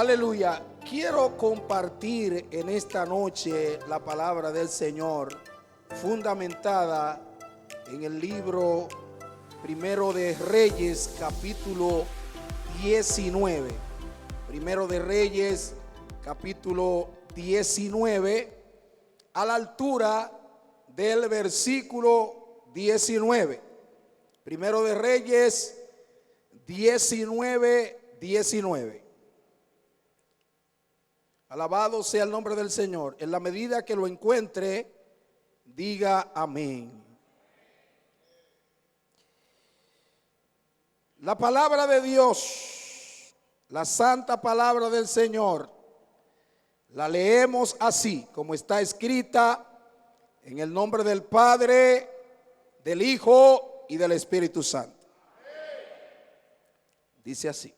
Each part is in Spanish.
Aleluya. Quiero compartir en esta noche la palabra del Señor fundamentada en el libro Primero de Reyes, capítulo 19. Primero de Reyes, capítulo 19, a la altura del versículo 19. Primero de Reyes 19. Alabado sea el nombre del Señor. En la medida que lo encuentre, diga amén. La palabra de Dios, la santa palabra del Señor, la leemos así como está escrita en el nombre del Padre, del Hijo y del Espíritu Santo. Dice así: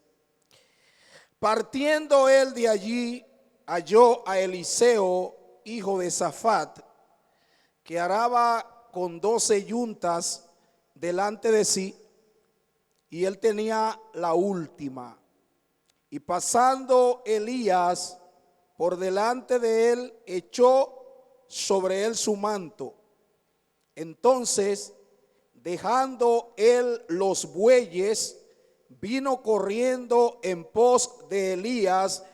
partiendo él de allí, halló a Eliseo, hijo de Safat, que araba con 12 yuntas delante de sí, y él tenía la última. Y pasando Elías por delante de él, echó sobre él su manto. Entonces, dejando él los bueyes, vino corriendo en pos de Elías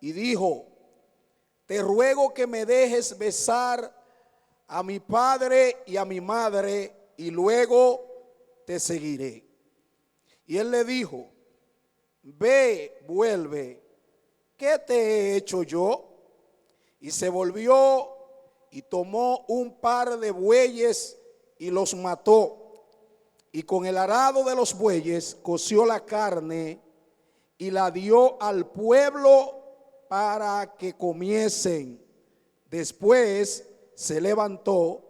y dijo: te ruego que me dejes besar a mi padre y a mi madre, y luego te seguiré. Y él le dijo: ve, vuelve, ¿qué te he hecho yo? Y se volvió y tomó un par de bueyes y los mató, y con el arado de los bueyes coció la carne y la dio al pueblo para que comiesen. Después se levantó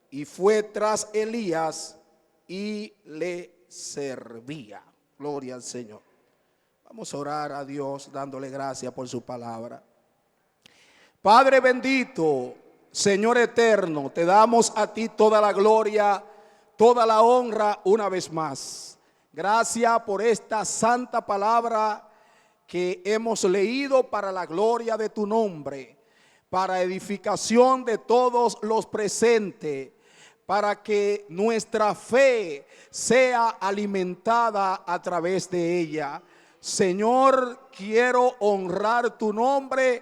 y fue tras Elías y le servía. Gloria al Señor. Vamos a orar a Dios dándole gracias por su palabra. Padre bendito, Señor eterno, te damos a ti toda la gloria, toda la honra una vez más. Gracias por esta santa palabra que hemos leído para la gloria de tu nombre, para edificación de todos los presentes, para que nuestra fe sea alimentada a través de ella. Señor, quiero honrar tu nombre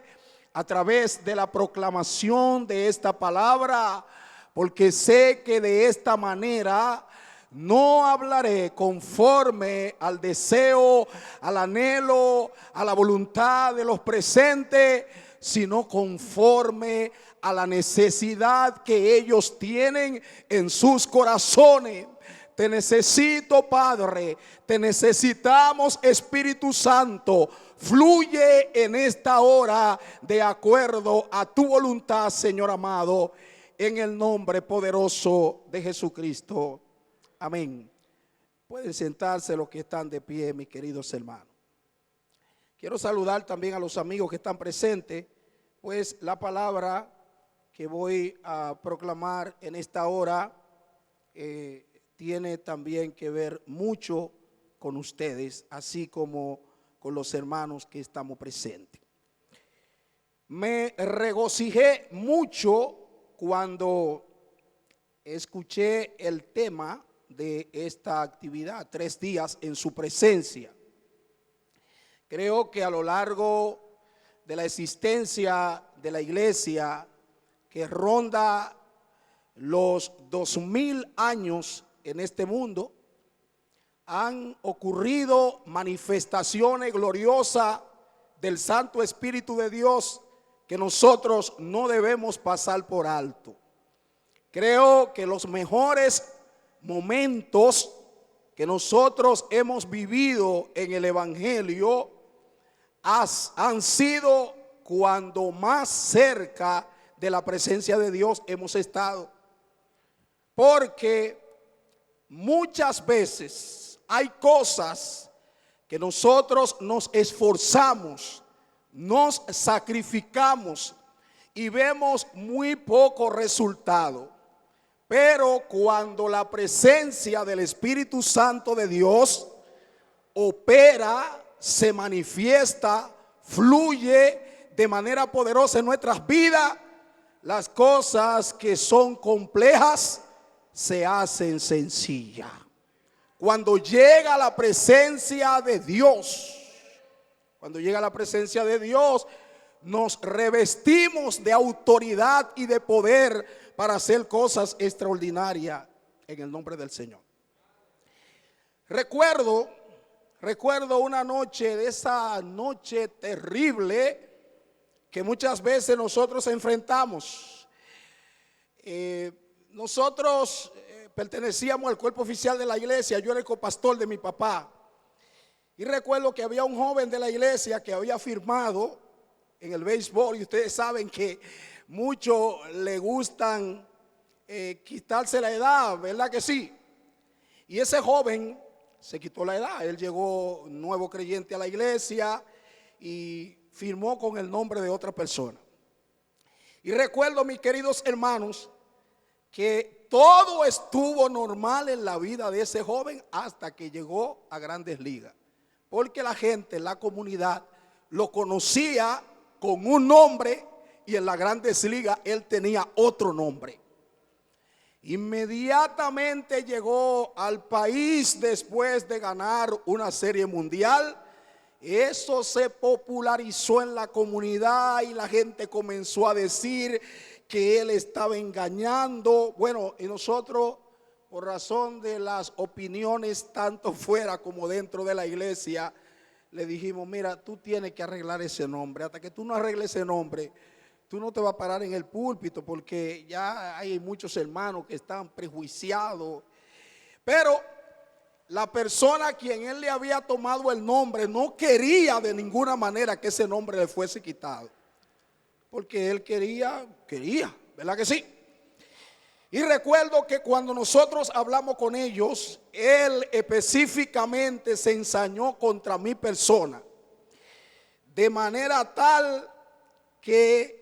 a través de la proclamación de esta palabra, porque sé que de esta manera no hablaré conforme al deseo, al anhelo, a la voluntad de los presentes, sino conforme a la necesidad que ellos tienen en sus corazones. Te necesito, Padre, te necesitamos, Espíritu Santo. Fluye en esta hora de acuerdo a tu voluntad, Señor amado, en el nombre poderoso de Jesucristo. Amén. Pueden sentarse los que están de pie, mis queridos hermanos. Quiero saludar también a los amigos que están presentes, pues la palabra que voy a proclamar en esta hora tiene también que ver mucho con ustedes, así como con los hermanos que estamos presentes. Me regocijé mucho cuando escuché el tema de esta actividad, 3 días en su presencia. Creo que a lo largo de la existencia de la iglesia, que ronda los 2000 años en este mundo, han ocurrido manifestaciones gloriosas del Santo Espíritu de Dios que nosotros no debemos pasar por alto. Creo que los mejores momentos que nosotros hemos vivido en el Evangelio han sido cuando más cerca de la presencia de Dios hemos estado. Porque muchas veces hay cosas que nosotros nos esforzamos, nos sacrificamos y vemos muy poco resultado. Pero cuando la presencia del Espíritu Santo de Dios opera, se manifiesta, fluye de manera poderosa en nuestras vidas, las cosas que son complejas se hacen sencillas. Cuando llega la presencia de Dios, nos revestimos de autoridad y de poder para hacer cosas extraordinarias en el nombre del Señor. Recuerdo una noche, de esa noche terrible que muchas veces nosotros enfrentamos. Nosotros pertenecíamos al cuerpo oficial de la iglesia. Yo era el copastor de mi papá. Y recuerdo que había un joven de la iglesia que había firmado en el béisbol. Y ustedes saben que muchos le gustan quitarse la edad, ¿verdad que sí? Y ese joven se quitó la edad. Él llegó nuevo creyente a la iglesia y firmó con el nombre de otra persona. Y recuerdo, mis queridos hermanos, que todo estuvo normal en la vida de ese joven hasta que llegó a Grandes Ligas. Porque la gente, la comunidad, lo conocía con un nombre y en las Grandes Ligas él tenía otro nombre. Inmediatamente llegó al país después de ganar una serie mundial. Eso se popularizó en la comunidad y la gente comenzó a decir que él estaba engañando. Bueno, y nosotros, por razón de las opiniones tanto fuera como dentro de la iglesia, le dijimos: mira, tú tienes que arreglar ese nombre. Hasta que tú no arregles ese nombre, tú no te vas a parar en el púlpito, porque ya hay muchos hermanos que están prejuiciados. Pero la persona a quien él le había tomado el nombre no quería de ninguna manera que ese nombre le fuese quitado, porque él quería, ¿verdad que sí? Y recuerdo que cuando nosotros hablamos con ellos, él específicamente se ensañó contra mi persona, de manera tal que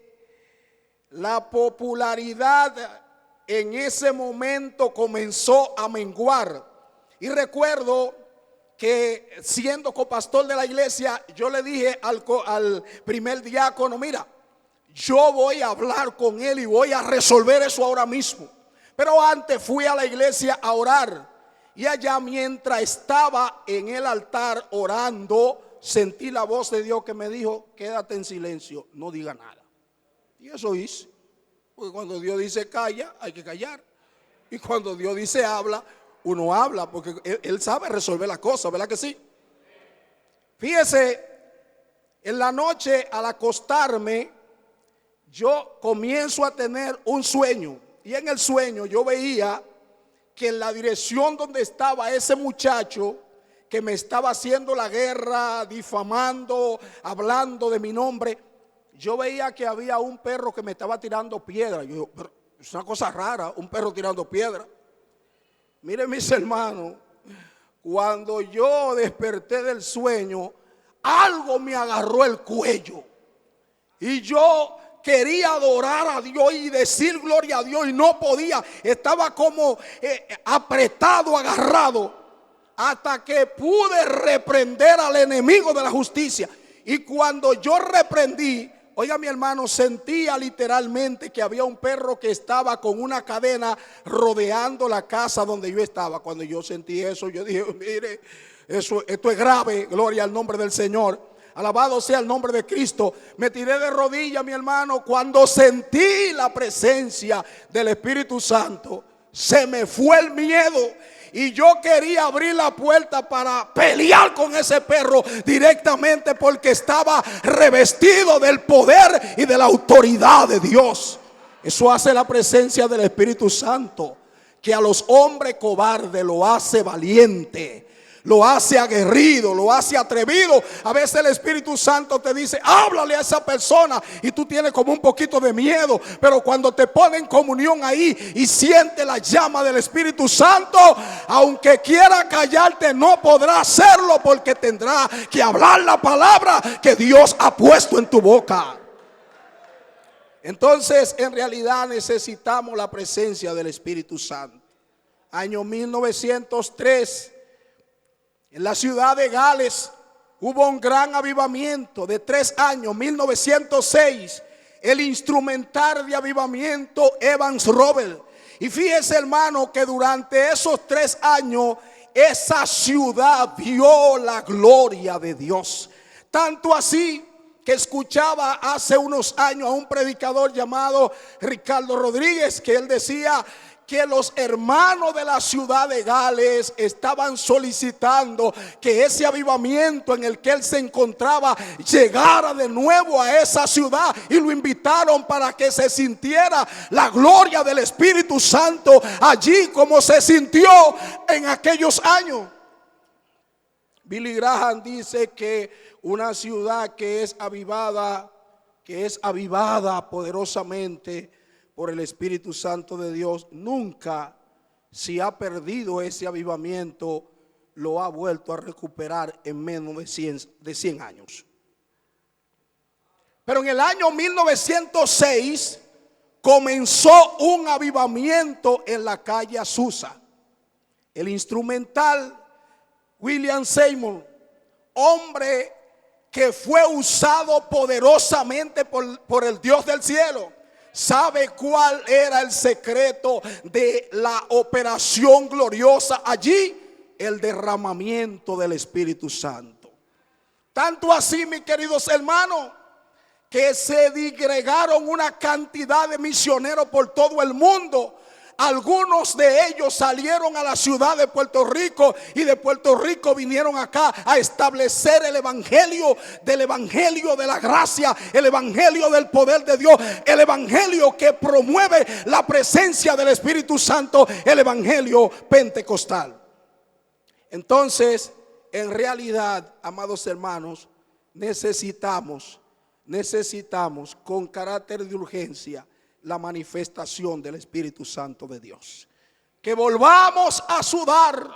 la popularidad en ese momento comenzó a menguar. Y recuerdo que, siendo copastor de la iglesia, yo le dije al primer diácono: mira, yo voy a hablar con él y voy a resolver eso ahora mismo. Pero antes fui a la iglesia a orar, y allá, mientras estaba en el altar orando, sentí la voz de Dios que me dijo: quédate en silencio, no diga nada. Y eso hice, porque cuando Dios dice calla, hay que callar. Y cuando Dios dice habla, uno habla, porque él sabe resolver las cosas, ¿verdad que sí? Fíjese, en la noche al acostarme, yo comienzo a tener un sueño. Y en el sueño yo veía que en la dirección donde estaba ese muchacho que me estaba haciendo la guerra, difamando, hablando de mi nombre, yo veía que había un perro que me estaba tirando piedra. Yo digo, pero es una cosa rara, un perro tirando piedra. Miren, mis hermanos, cuando yo desperté del sueño, algo me agarró el cuello. Y yo quería adorar a Dios y decir gloria a Dios, y no podía. Estaba como apretado, agarrado, hasta que pude reprender al enemigo de la justicia. Y cuando yo reprendí, oiga, mi hermano, sentía literalmente que había un perro que estaba con una cadena rodeando la casa donde yo estaba. Cuando yo sentí eso, yo dije: mire, esto es grave. Gloria al nombre del Señor. Alabado sea el nombre de Cristo. Me tiré de rodillas, mi hermano. Cuando sentí la presencia del Espíritu Santo, se me fue el miedo. Y yo quería abrir la puerta para pelear con ese perro directamente, porque estaba revestido del poder y de la autoridad de Dios. Eso hace la presencia del Espíritu Santo, que a los hombres cobardes lo hace valiente, lo hace aguerrido, lo hace atrevido. A veces el Espíritu Santo te dice: háblale a esa persona, y tú tienes como un poquito de miedo. Pero cuando te pone en comunión ahí y siente la llama del Espíritu Santo, aunque quiera callarte, no podrá hacerlo, porque tendrá que hablar la palabra que Dios ha puesto en tu boca. Entonces, en realidad necesitamos la presencia del Espíritu Santo. Año 1903, en la ciudad de Gales, hubo un gran avivamiento de 3 años, 1906, el instrumental de avivamiento Evans Robert. Y fíjese, hermano, que durante esos 3 años esa ciudad vio la gloria de Dios. Tanto así que escuchaba hace unos años a un predicador llamado Ricardo Rodríguez, que él decía que los hermanos de la ciudad de Gales estaban solicitando que ese avivamiento en el que él se encontraba llegara de nuevo a esa ciudad, y lo invitaron para que se sintiera la gloria del Espíritu Santo allí como se sintió en aquellos años. Billy Graham dice que una ciudad que es avivada poderosamente por el Espíritu Santo de Dios, nunca, si ha perdido ese avivamiento, lo ha vuelto a recuperar en menos de 100 años. Pero en el año 1906 comenzó un avivamiento en la calle Azusa. El instrumental William Seymour, hombre que fue usado poderosamente por el Dios del cielo. ¿Sabe cuál era el secreto de la operación gloriosa allí? El derramamiento del Espíritu Santo. Tanto así, mis queridos hermanos, que se digregaron una cantidad de misioneros por todo el mundo. Algunos de ellos salieron a la ciudad de Puerto Rico, y de Puerto Rico vinieron acá a establecer el evangelio de la gracia, el evangelio del poder de Dios, el evangelio que promueve la presencia del Espíritu Santo, el evangelio pentecostal. Entonces, en realidad, amados hermanos, necesitamos con carácter de urgencia la manifestación del Espíritu Santo de Dios. Que volvamos a sudar,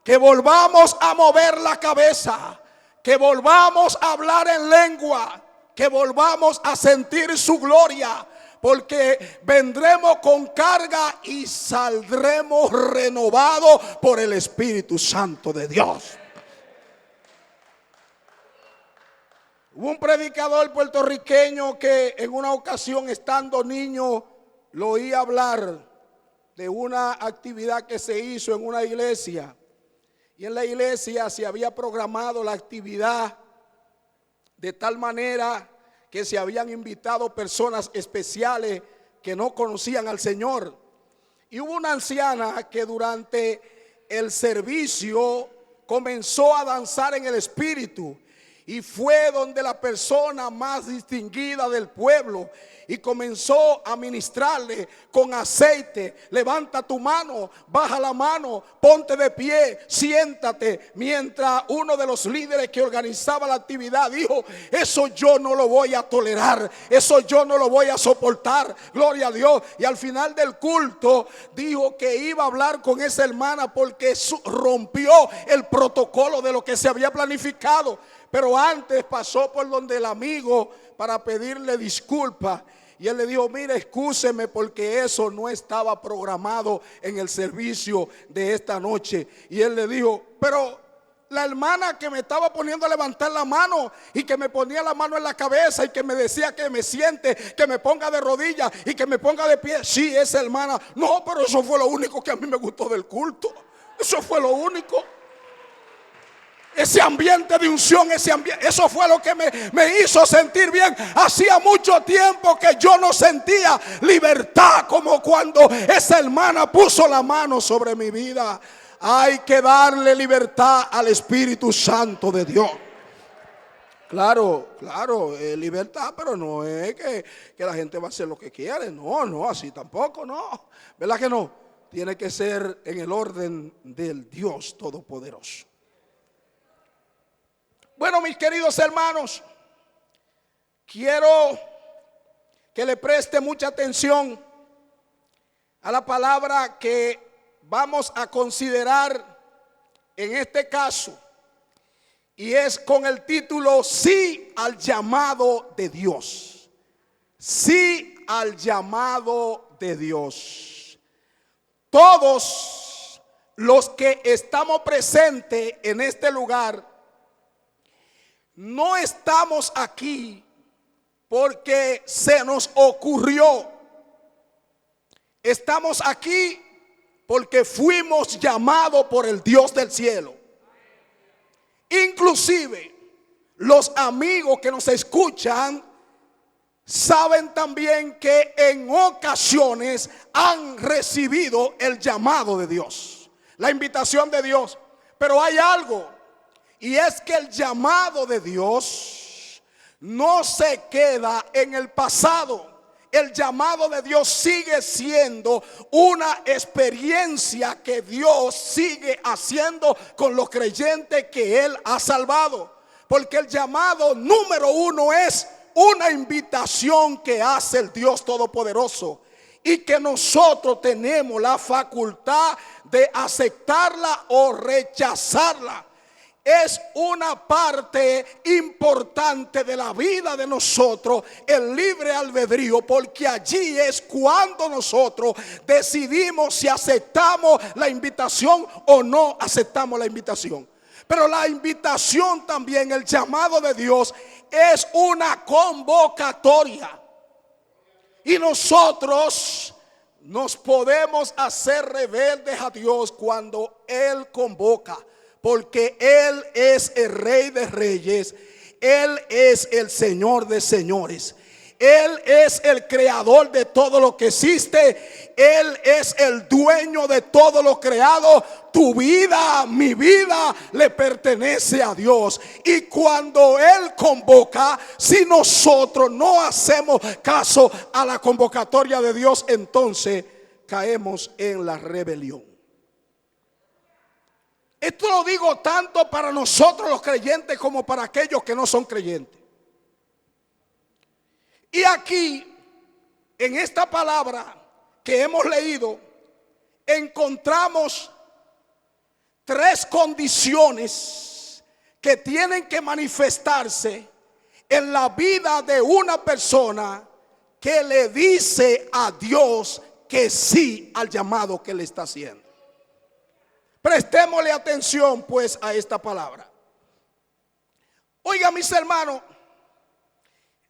que volvamos a mover la cabeza, que volvamos a hablar en lengua, que volvamos a sentir su gloria, porque vendremos con carga y saldremos renovados por el Espíritu Santo de Dios. Hubo un predicador puertorriqueño que en una ocasión, estando niño, lo oí hablar de una actividad que se hizo en una iglesia. Y en la iglesia se había programado la actividad de tal manera que se habían invitado personas especiales que no conocían al Señor. Y hubo una anciana que durante el servicio comenzó a danzar en el Espíritu. Y fue donde la persona más distinguida del pueblo y comenzó a ministrarle con aceite. Levanta tu mano, baja la mano, ponte de pie, siéntate. Mientras uno de los líderes que organizaba la actividad dijo: eso yo no lo voy a tolerar, eso yo no lo voy a soportar, gloria a Dios. Y al final del culto dijo que iba a hablar con esa hermana porque rompió el protocolo de lo que se había planificado. Pero antes pasó por donde el amigo para pedirle disculpas. Y él le dijo: mire, excúseme porque eso no estaba programado en el servicio de esta noche. Y él le dijo: pero la hermana que me estaba poniendo a levantar la mano y que me ponía la mano en la cabeza y que me decía que me siente, que me ponga de rodillas y que me ponga de pie. Sí, esa hermana. No, pero eso fue lo único que a mí me gustó del culto. Eso fue lo único. Ese ambiente de unción, eso fue lo que me hizo sentir bien. Hacía mucho tiempo que yo no sentía libertad como cuando esa hermana puso la mano sobre mi vida. Hay que darle libertad al Espíritu Santo de Dios. Claro, libertad, pero no es que la gente va a hacer lo que quiere. No, así tampoco, no. ¿Verdad que no? Tiene que ser en el orden del Dios Todopoderoso. Bueno, mis queridos hermanos, quiero que le preste mucha atención a la palabra que vamos a considerar en este caso, y es con el título: sí al llamado de Dios. Sí al llamado de Dios. Todos los que estamos presentes en este lugar no estamos aquí porque se nos ocurrió. Estamos aquí porque fuimos llamados por el Dios del cielo. Inclusive los amigos que nos escuchan saben también que en ocasiones han recibido el llamado de Dios, la invitación de Dios. Pero hay algo, y es que el llamado de Dios no se queda en el pasado. El llamado de Dios sigue siendo una experiencia que Dios sigue haciendo con los creyentes que Él ha salvado. Porque el llamado número uno es una invitación que hace el Dios Todopoderoso, y que nosotros tenemos la facultad de aceptarla o rechazarla. Es una parte importante de la vida de nosotros, el libre albedrío, porque allí es cuando nosotros decidimos si aceptamos la invitación o no aceptamos la invitación. Pero la invitación también, el llamado de Dios, es una convocatoria. Y nosotros nos podemos hacer rebeldes a Dios cuando Él convoca. Porque Él es el Rey de Reyes, Él es el Señor de señores, Él es el creador de todo lo que existe, Él es el dueño de todo lo creado. Tu vida, mi vida, le pertenece a Dios. Y cuando Él convoca, si nosotros no hacemos caso a la convocatoria de Dios, entonces caemos en la rebelión. Esto lo digo tanto para nosotros los creyentes como para aquellos que no son creyentes. Y aquí, en esta palabra que hemos leído, encontramos tres condiciones que tienen que manifestarse en la vida de una persona que le dice a Dios que sí al llamado que le está haciendo. Prestémosle atención pues a esta palabra. Oiga, mis hermanos,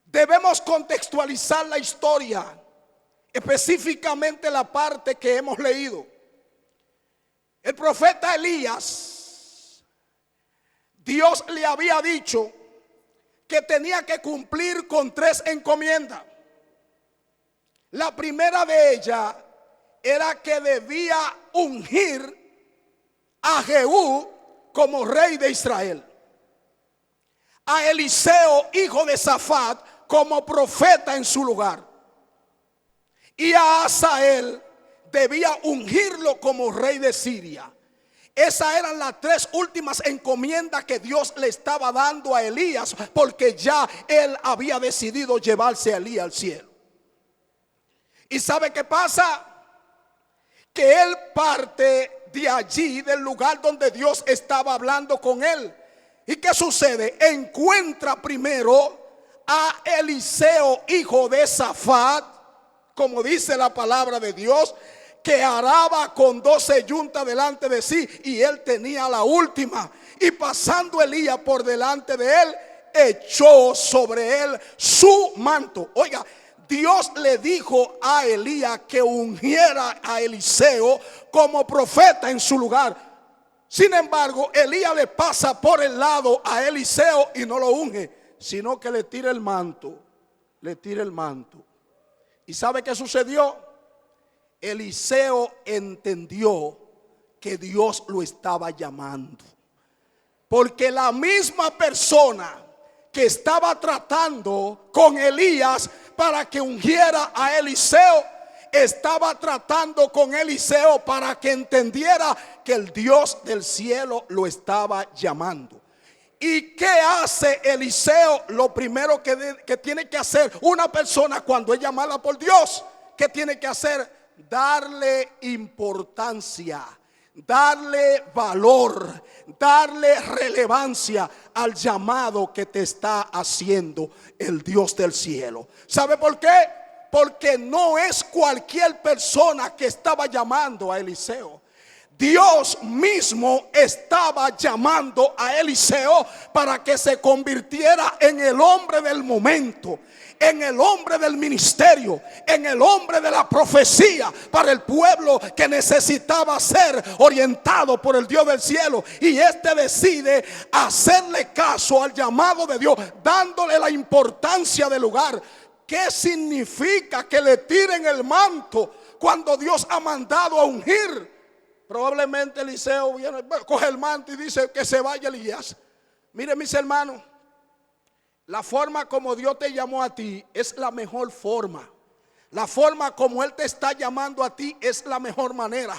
debemos contextualizar la historia, específicamente la parte que hemos leído. El profeta Elías, Dios le había dicho que tenía que cumplir con tres encomiendas. La primera de ellas era que debía ungir a Jehú como rey de Israel, a Eliseo hijo de Safat como profeta en su lugar, y a Asael debía ungirlo como rey de Siria. Esas eran las tres últimas encomiendas que Dios le estaba dando a Elías, porque ya él había decidido llevarse a Elías al cielo. ¿Y sabe qué pasa? Que él parte de allí, del lugar donde Dios estaba hablando con él. ¿Y qué sucede? Encuentra primero a Eliseo hijo de Safat, como dice la palabra de Dios, que araba con 12 yuntas delante de sí, y él tenía la última. Y pasando Elías por delante de él, echó sobre él su manto. Oiga, Dios le dijo a Elías que ungiera a Eliseo como profeta en su lugar. Sin embargo, Elías le pasa por el lado a Eliseo y no lo unge, sino que le tira el manto. Le tira el manto. ¿Y sabe qué sucedió? Eliseo entendió que Dios lo estaba llamando. Porque la misma persona que estaba tratando con Elías para que ungiera a Eliseo, estaba tratando con Eliseo para que entendiera que el Dios del cielo lo estaba llamando. ¿Y qué hace Eliseo? Lo primero que tiene que hacer una persona cuando es llamada por Dios, ¿qué tiene que hacer? Darle importancia, darle valor, darle relevancia al llamado que te está haciendo el Dios del cielo. ¿Sabe por qué? Porque no es cualquier persona que estaba llamando a Eliseo. Dios mismo estaba llamando a Eliseo para que se convirtiera en el hombre del momento, en el hombre del ministerio, en el hombre de la profecía para el pueblo que necesitaba ser orientado por el Dios del cielo. Y este decide hacerle caso al llamado de Dios, dándole la importancia del lugar. ¿Qué significa que le tiren el manto cuando Dios ha mandado a ungir? Probablemente Eliseo viene, coge el manto y dice que se vaya Elías. Miren, mis hermanos, la forma como Dios te llamó a ti es la mejor forma. La forma como Él te está llamando a ti es la mejor manera.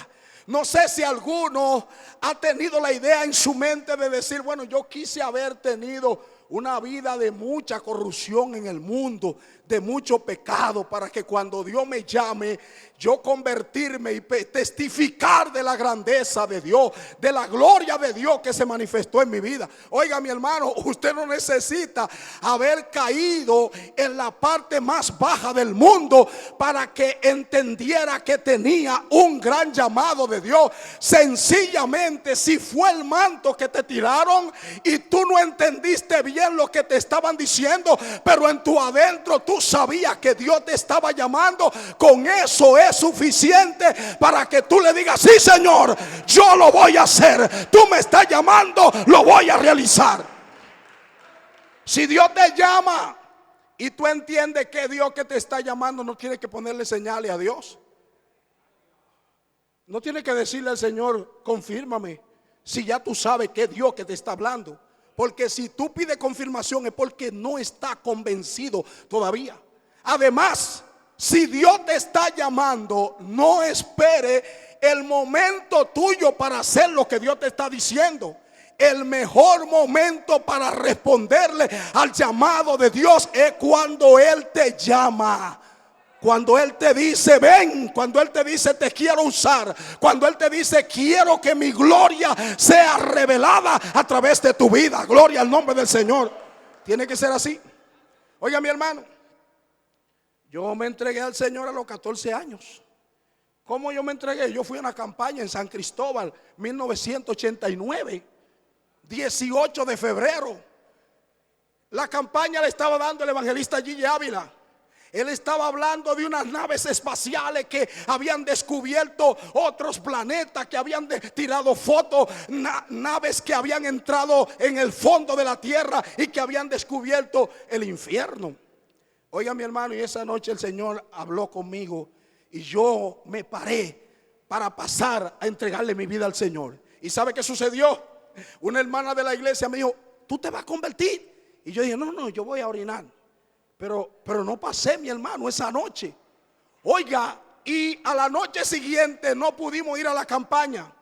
No sé si alguno ha tenido la idea en su mente de decir, bueno, yo quise haber tenido una vida de mucha corrupción en el mundo, de mucho pecado, para que cuando Dios me llame, yo convertirme y testificar de la grandeza de Dios, de la gloria de Dios que se manifestó en mi vida. Oiga, mi hermano, usted no necesita haber caído en la parte más baja del mundo para que entendiera que tenía un gran llamado de Dios. Sencillamente, si fue el manto que te tiraron y tú no entendiste bien lo que te estaban diciendo, pero en tu adentro tú sabías que Dios te estaba llamando, con eso es suficiente para que tú le digas, sí, Señor, yo lo voy a hacer. Tú me estás llamando, lo voy a realizar. Si Dios te llama y tú entiendes que Dios que te está llamando, no tienes que ponerle señales a Dios. No tienes que decirle al Señor, confírmame, si ya tú sabes que es Dios que te está hablando. Porque si tú pides confirmación es porque no está convencido todavía. Además, si Dios te está llamando, no espere el momento tuyo para hacer lo que Dios te está diciendo. El mejor momento para responderle al llamado de Dios es cuando Él te llama. Cuando Él te dice ven, cuando Él te dice te quiero usar, cuando Él te dice quiero que mi gloria sea revelada a través de tu vida. Gloria al nombre del Señor. Tiene que ser así. Oiga, mi hermano, yo me entregué al Señor a los 14 años. ¿Cómo yo me entregué? Yo fui a una campaña en San Cristóbal, 1989, 18 de febrero. La campaña le estaba dando el evangelista Gigi Ávila. Él estaba hablando de unas naves espaciales que habían descubierto otros planetas, que habían tirado fotos, naves que habían entrado en el fondo de la tierra y que habían descubierto el infierno. Oiga, mi hermano, y esa noche el Señor habló conmigo y yo me paré para pasar a entregarle mi vida al Señor. ¿Y sabe qué sucedió? Una hermana de la iglesia me dijo, ¿tú te vas a convertir? Y yo dije, no, yo voy a orinar. Pero no pasé, mi hermano, esa noche. Oiga, y a la noche siguiente no pudimos ir a la campaña.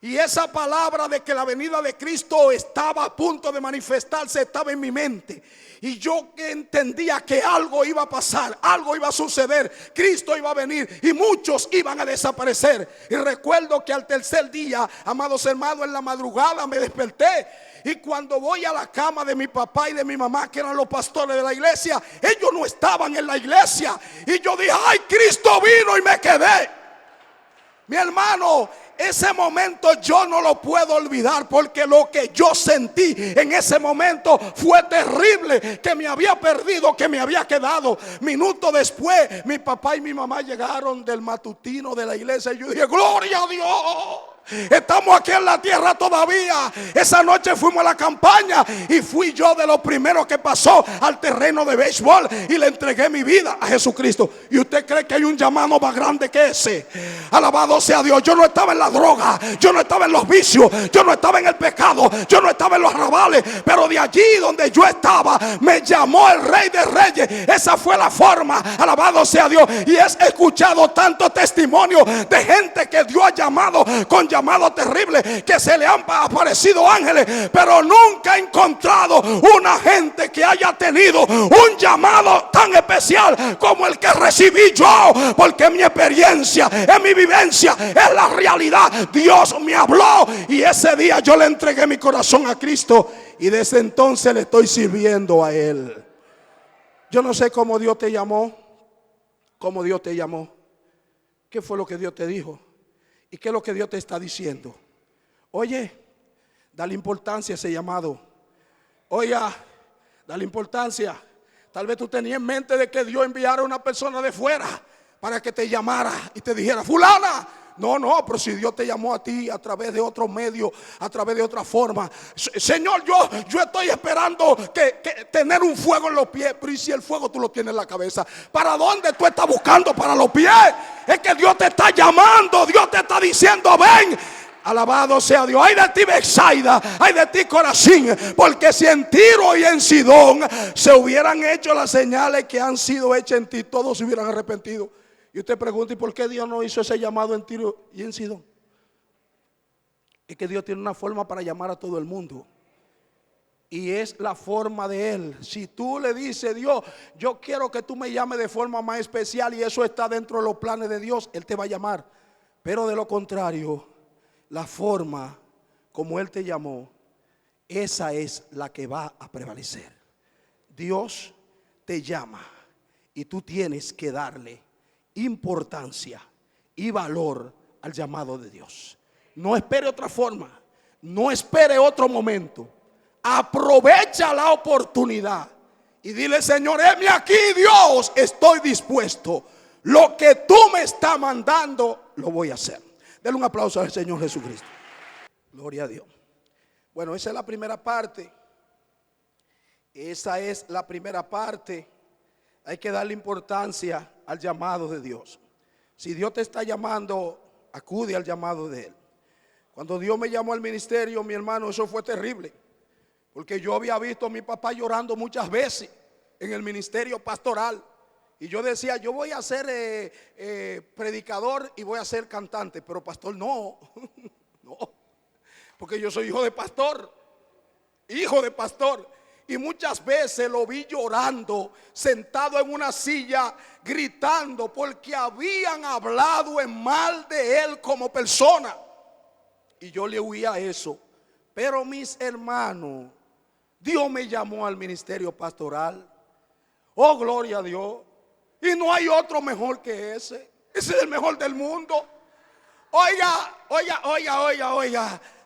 Y esa palabra de que la venida de Cristo estaba a punto de manifestarse estaba en mi mente. Y yo entendía que algo iba a pasar, algo iba a suceder. Cristo iba a venir y muchos iban a desaparecer. Y recuerdo que al tercer día, amados hermanos, en la madrugada me desperté. Y cuando voy a la cama de mi papá y de mi mamá, que eran los pastores de la iglesia, ellos no estaban en la iglesia. Y yo dije, ay, Cristo vino, y me quedé. Mi hermano, ese momento yo no lo puedo olvidar, porque lo que yo sentí en ese momento fue terrible, que me había perdido, que me había quedado. Minutos después, mi papá y mi mamá llegaron del matutino de la iglesia y yo dije, gloria a Dios. Estamos aquí en la tierra todavía. Esa noche fuimos a la campaña y fui yo de los primeros que pasó al terreno de béisbol y le entregué mi vida a Jesucristo. ¿Y usted cree que hay un llamado más grande que ese? Alabado sea Dios. Yo no estaba en la droga, yo no estaba en los vicios, yo no estaba en el pecado, yo no estaba en los arrabales, pero de allí donde yo estaba me llamó el Rey de Reyes. Esa fue la forma. Alabado sea Dios. Y he escuchado tanto testimonio de gente que Dios ha llamado con llamado terrible, que se le han aparecido ángeles, pero nunca he encontrado una gente que haya tenido un llamado tan especial como el que recibí yo, porque mi experiencia, en mi vivencia, es la realidad. Dios me habló y ese día yo le entregué mi corazón a Cristo y desde entonces le estoy sirviendo a Él. Yo no sé cómo Dios te llamó, cómo Dios te llamó, qué fue lo que Dios te dijo. ¿Y qué es lo que Dios te está diciendo? Oye, dale importancia a ese llamado. Oiga, dale importancia. Tal vez tú tenías en mente de que Dios enviara a una persona de fuera para que te llamara y te dijera: fulana. No, pero si Dios te llamó a ti a través de otro medio, a través de otra forma. Señor, yo estoy esperando que tener un fuego en los pies. Pero ¿y si el fuego tú lo tienes en la cabeza? ¿Para dónde tú estás buscando? ¿Para los pies? Es que Dios te está llamando. Dios te está diciendo: ven. Alabado sea Dios. Ay de ti, Betsaida, ay de ti, Corazín, porque si en Tiro y en Sidón se hubieran hecho las señales que han sido hechas en ti, todos se hubieran arrepentido. Y usted pregunta: ¿y por qué Dios no hizo ese llamado en Tiro y en Sidón? Es que Dios tiene una forma para llamar a todo el mundo, y es la forma de Él. Si tú le dices: Dios, yo quiero que tú me llames de forma más especial, y eso está dentro de los planes de Dios, Él te va a llamar. Pero de lo contrario, la forma como Él te llamó, esa es la que va a prevalecer. Dios te llama y tú tienes que darle importancia y valor al llamado de Dios. No espere otra forma, no espere otro momento. Aprovecha la oportunidad y dile: Señor, heme aquí, Dios, estoy dispuesto. Lo que tú me estás mandando, lo voy a hacer. Denle un aplauso al Señor Jesucristo. Gloria a Dios. Bueno, esa es la primera parte. Esa es la primera parte. Hay que darle importancia al llamado de Dios. Si Dios te está llamando, acude al llamado de Él. Cuando Dios me llamó al ministerio, mi hermano, eso fue terrible. Porque yo había visto a mi papá llorando muchas veces en el ministerio pastoral. Y yo decía: yo voy a ser predicador y voy a ser cantante. Pero pastor, no. No. Porque yo soy hijo de pastor. Hijo de pastor. Y muchas veces lo vi llorando, sentado en una silla, gritando, porque habían hablado en mal de él como persona. Y yo le huía a eso. Pero mis hermanos, Dios me llamó al ministerio pastoral. Oh, gloria a Dios. Y no hay otro mejor que ese. Ese es el mejor del mundo. Oiga.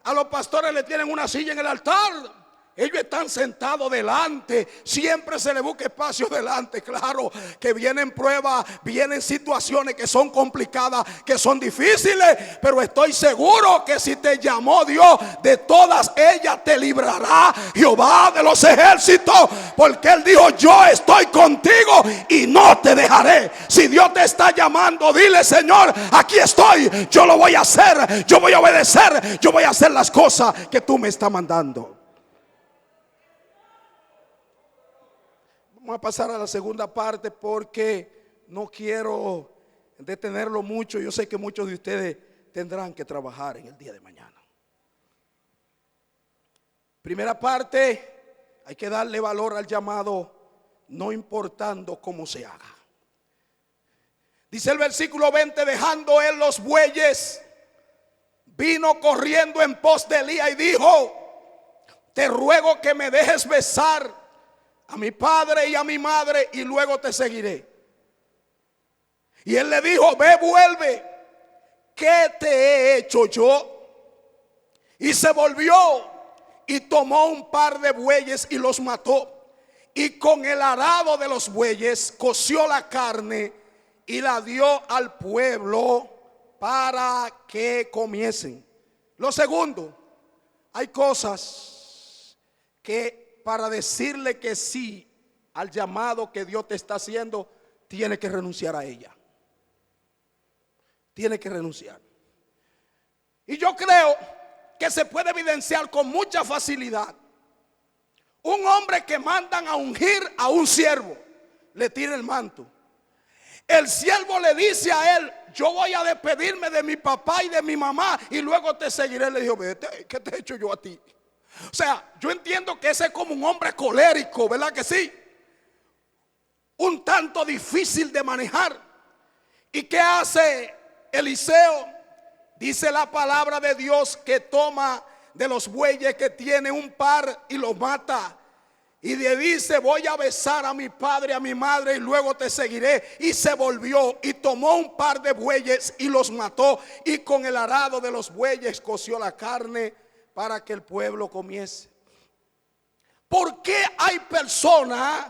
A los pastores le tienen una silla en el altar. Ellos están sentados delante. Siempre se les busca espacio delante. Claro que vienen pruebas, vienen situaciones que son complicadas, que son difíciles. Pero estoy seguro que si te llamó Dios, de todas ellas te librará Jehová de los ejércitos. Porque Él dijo: yo estoy contigo y no te dejaré. Si Dios te está llamando, dile: Señor, aquí estoy. Yo lo voy a hacer. Yo voy a obedecer. Yo voy a hacer las cosas que tú me estás mandando. Vamos a pasar a la segunda parte porque no quiero detenerlo mucho. Yo sé que muchos de ustedes tendrán que trabajar en el día de mañana. Primera parte, hay que darle valor al llamado, no importando cómo se haga. Dice el versículo 20: dejando él los bueyes, vino corriendo en pos de Elías y dijo: te ruego que me dejes besar a mi padre y a mi madre, y luego te seguiré. Y él le dijo: ve, vuelve, ¿qué te he hecho yo? Y se volvió y tomó un par de bueyes y los mató, y con el arado de los bueyes coció la carne y la dio al pueblo para que comiesen. Lo segundo, hay cosas que para decirle que sí al llamado que Dios te está haciendo, tiene que renunciar a ella. Tiene que renunciar. Y yo creo que se puede evidenciar con mucha facilidad. Un hombre que mandan a ungir a un siervo, le tira el manto. El siervo le dice a él: yo voy a despedirme de mi papá y de mi mamá y luego te seguiré. Le dijo: vete, ¿qué te he hecho yo a ti? O sea, yo entiendo que ese es como un hombre colérico, ¿verdad que sí? Un tanto difícil de manejar. ¿Y qué hace Eliseo? Dice la palabra de Dios que toma de los bueyes que tiene un par y los mata. Y le dice: voy a besar a mi padre y a mi madre y luego te seguiré. Y se volvió y tomó un par de bueyes y los mató, y con el arado de los bueyes coció la carne para que el pueblo comiese. ¿Por qué hay personas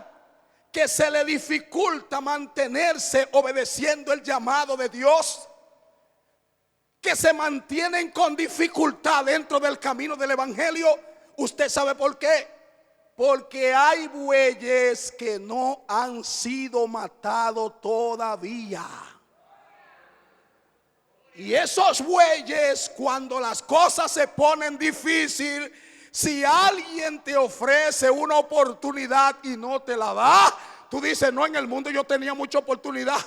que se le dificulta mantenerse obedeciendo el llamado de Dios? Que se mantienen con dificultad dentro del camino del evangelio. ¿Usted sabe por qué? Porque hay bueyes que no han sido matados todavía. Y esos bueyes, cuando las cosas se ponen difíciles, si alguien te ofrece una oportunidad y no te la da, tú dices: no, en el mundo yo tenía mucha oportunidad.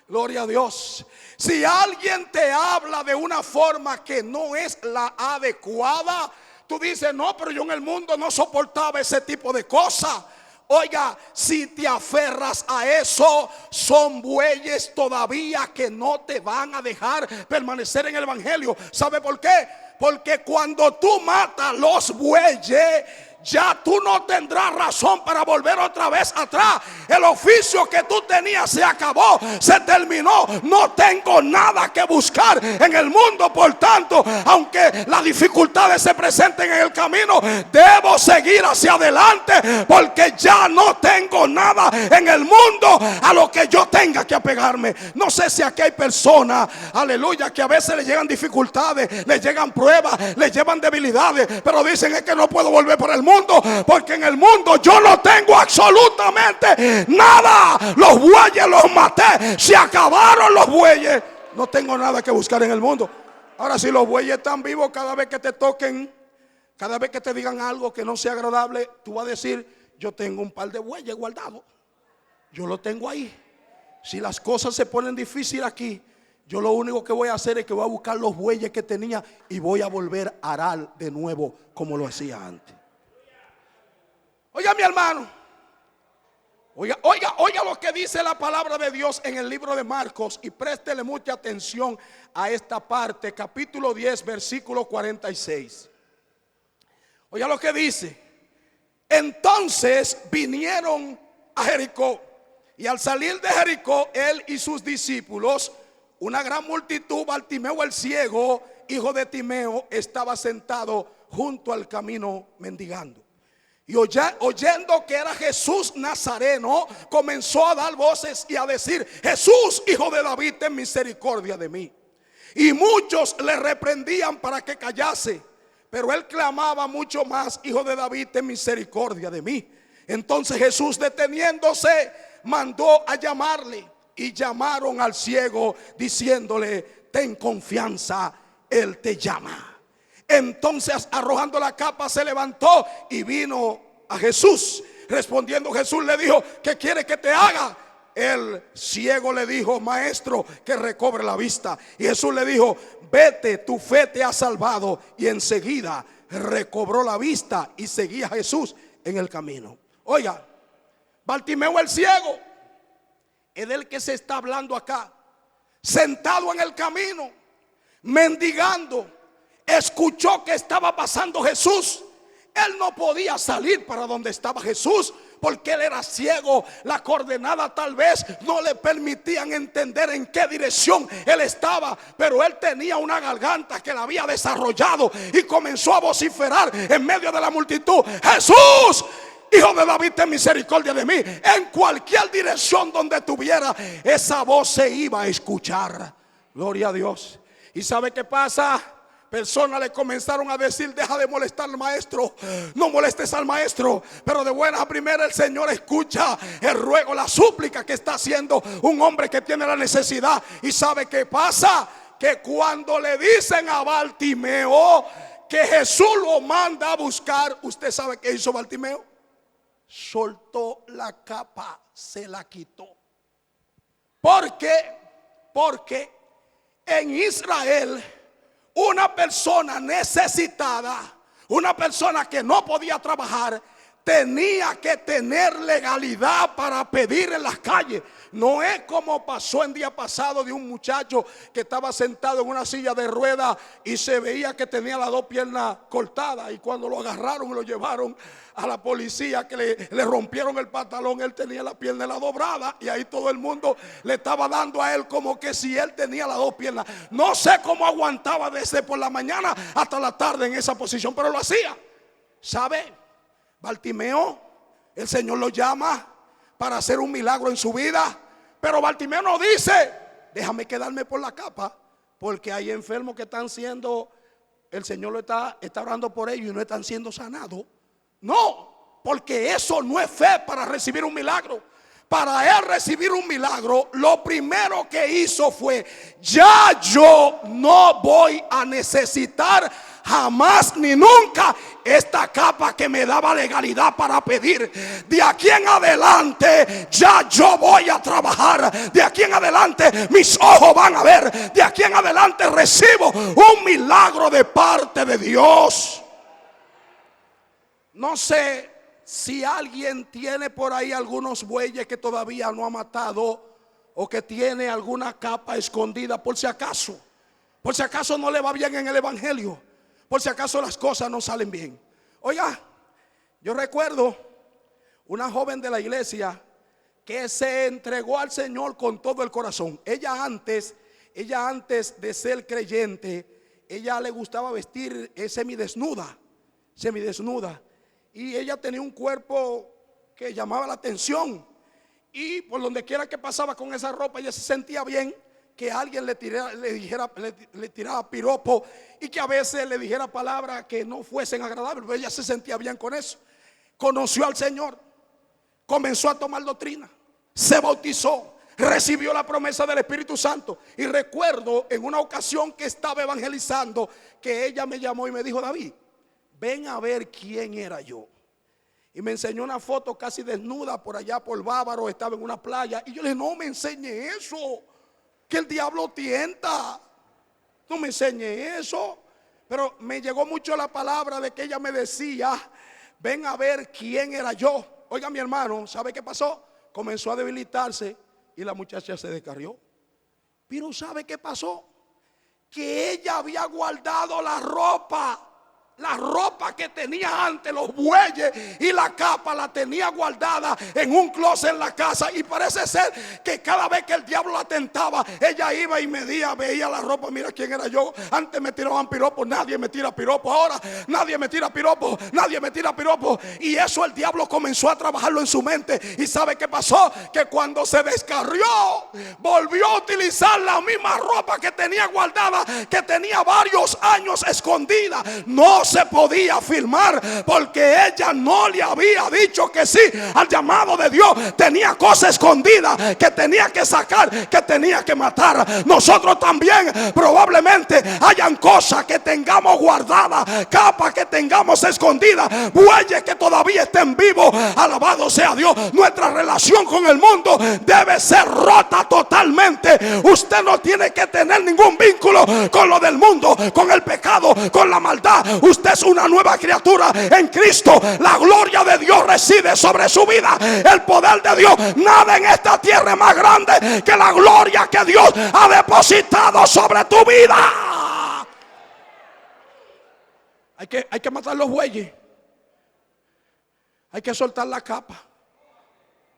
Gloria a Dios. Si alguien te habla de una forma que no es la adecuada, tú dices: no, pero yo en el mundo no soportaba ese tipo de cosas. Oiga, si te aferras a eso, son bueyes todavía que no te van a dejar permanecer en el evangelio. ¿Sabe por qué? Porque cuando tú matas los bueyes, ya tú no tendrás razón para volver otra vez atrás. El oficio que tú tenías se acabó, se terminó. No tengo nada que buscar en el mundo. Por tanto, aunque las dificultades se presenten en el camino, debo seguir hacia adelante, porque ya no tengo nada en el mundo a lo que yo tenga que apegarme. No sé si aquí hay personas, aleluya, que a veces le llegan dificultades, le llegan pruebas, le llevan debilidades, pero dicen: es que no puedo volver por el mundo, porque en el mundo yo no tengo absolutamente nada. Los bueyes los maté, se acabaron los bueyes, no tengo nada que buscar en el mundo. Ahora, si los bueyes están vivos, cada vez que te toquen, cada vez que te digan algo que no sea agradable, tú vas a decir: yo tengo un par de bueyes guardados, yo lo tengo ahí. Si las cosas se ponen difíciles aquí, yo lo único que voy a hacer es que voy a buscar los bueyes que tenía y voy a volver a arar de nuevo como lo hacía antes. Oiga, mi hermano, oiga lo que dice la palabra de Dios en el libro de Marcos, y préstele mucha atención a esta parte, capítulo 10, versículo 46. Oiga lo que dice: entonces vinieron a Jericó, y al salir de Jericó, él y sus discípulos, una gran multitud, Bartimeo el ciego, hijo de Timeo, estaba sentado junto al camino mendigando. Y oyendo que era Jesús Nazareno, comenzó a dar voces y a decir: Jesús, hijo de David, ten misericordia de mí. Y muchos le reprendían para que callase, pero él clamaba mucho más: Hijo de David, ten misericordia de mí. Entonces Jesús, deteniéndose, mandó a llamarle, y llamaron al ciego diciéndole: ten confianza, él te llama. Entonces, arrojando la capa, se levantó y vino a Jesús. Respondiendo Jesús le dijo: ¿qué quiere que te haga? El ciego le dijo: maestro, que recobre la vista. Y Jesús le dijo: vete, tu fe te ha salvado. Y enseguida recobró la vista y seguía a Jesús en el camino. Oiga, Bartimeo el ciego es del que se está hablando acá, sentado en el camino, mendigando. Escuchó que estaba pasando Jesús. Él no podía salir para donde estaba Jesús, porque él era ciego. La coordenada tal vez no le permitían entender en qué dirección él estaba, pero él tenía una garganta que la había desarrollado y comenzó a vociferar en medio de la multitud: Jesús, Hijo de David, ten misericordia de mí. En cualquier dirección donde estuviera, esa voz se iba a escuchar. Gloria a Dios. ¿Y sabe qué pasa? Personas le comenzaron a decir: deja de molestar al maestro, no molestes al maestro. Pero de buena a primera el Señor escucha el ruego, la súplica que está haciendo un hombre que tiene la necesidad. ¿Y sabe qué pasa? Que cuando le dicen a Bartimeo que Jesús lo manda a buscar, ¿usted sabe qué hizo Bartimeo? Soltó la capa, se la quitó. ¿Por qué? Porque en Israel, una persona necesitada, una persona que no podía trabajar, tenía que tener legalidad para pedir en las calles. No es como pasó el día pasado de un muchacho que estaba sentado en una silla de ruedas y se veía que tenía las dos piernas cortadas, y cuando lo agarraron y lo llevaron a la policía, que le rompieron el pantalón, él tenía la pierna doblada, y ahí todo el mundo le estaba dando a él como que si él tenía las dos piernas. No sé cómo aguantaba desde por la mañana hasta la tarde en esa posición, pero lo hacía. ¿Sabe? Bartimeo, el Señor lo llama para hacer un milagro en su vida, pero Bartimeo no dice: déjame quedarme por la capa, porque hay enfermos que están siendo, el Señor lo está orando por ellos y no están siendo sanados. No, porque eso no es fe para recibir un milagro. Para él recibir un milagro, lo primero que hizo fue: ya yo no voy a necesitar jamás ni nunca esta capa que me daba legalidad para pedir. De aquí en adelante ya yo voy a trabajar. De aquí en adelante mis ojos van a ver. De aquí en adelante recibo un milagro de parte de Dios. No sé si alguien tiene por ahí algunos bueyes que todavía no ha matado, o que tiene alguna capa escondida, por si acaso no le va bien en el evangelio, por si acaso las cosas no salen bien. Oiga, yo recuerdo una joven de la iglesia que se entregó al Señor con todo el corazón. Ella antes de ser creyente, ella le gustaba vestir semidesnuda. Y ella tenía un cuerpo que llamaba la atención, y por donde quiera que pasaba con esa ropa, ella se sentía bien. Que alguien le tiraba piropo, y que a veces le dijera palabras que no fuesen agradables, pero ella se sentía bien con eso. Conoció al Señor, comenzó a tomar doctrina, se bautizó, recibió la promesa del Espíritu Santo. Y recuerdo en una ocasión que estaba evangelizando, que ella me llamó y me dijo: David, ven a ver quién era yo. Y me enseñó una foto casi desnuda por allá por Bávaro, estaba en una playa. Y yo le dije: no me enseñe eso, que el diablo tienta. No me enseñe eso. Pero me llegó mucho la palabra de que ella me decía: ven a ver quién era yo. Oiga, mi hermano, ¿sabe qué pasó? Comenzó a debilitarse y la muchacha se descarrió. Pero ¿sabe qué pasó? Que ella había guardado la ropa que tenía antes, los bueyes y la capa, la tenía guardada en un closet en la casa. Y parece ser que cada vez que el diablo la tentaba, ella iba y veía la ropa. Mira quién era yo. Antes me tiraban piropos, nadie me tira piropos. Ahora nadie me tira piropos, Y eso el diablo comenzó a trabajarlo en su mente. ¿Y sabe qué pasó? Que cuando se descarrió, volvió a utilizar la misma ropa que tenía guardada, que tenía varios años escondida. No se podía firmar, porque ella no le había dicho que sí al llamado de Dios. Tenía cosas escondidas que tenía que sacar, que tenía que matar. Nosotros también probablemente hayan cosas que tengamos guardadas, capas que tengamos escondidas, bueyes que todavía estén vivos. Alabado sea Dios. Nuestra relación con el mundo debe ser rota totalmente. Usted no tiene que tener ningún vínculo con lo del mundo, con el pecado, con la maldad. Usted es una nueva criatura en Cristo. La gloria de Dios reside sobre su vida. El poder de Dios. Nada en esta tierra es más grande que la gloria que Dios ha depositado sobre tu vida. Hay que matar los bueyes. Hay que soltar la capa.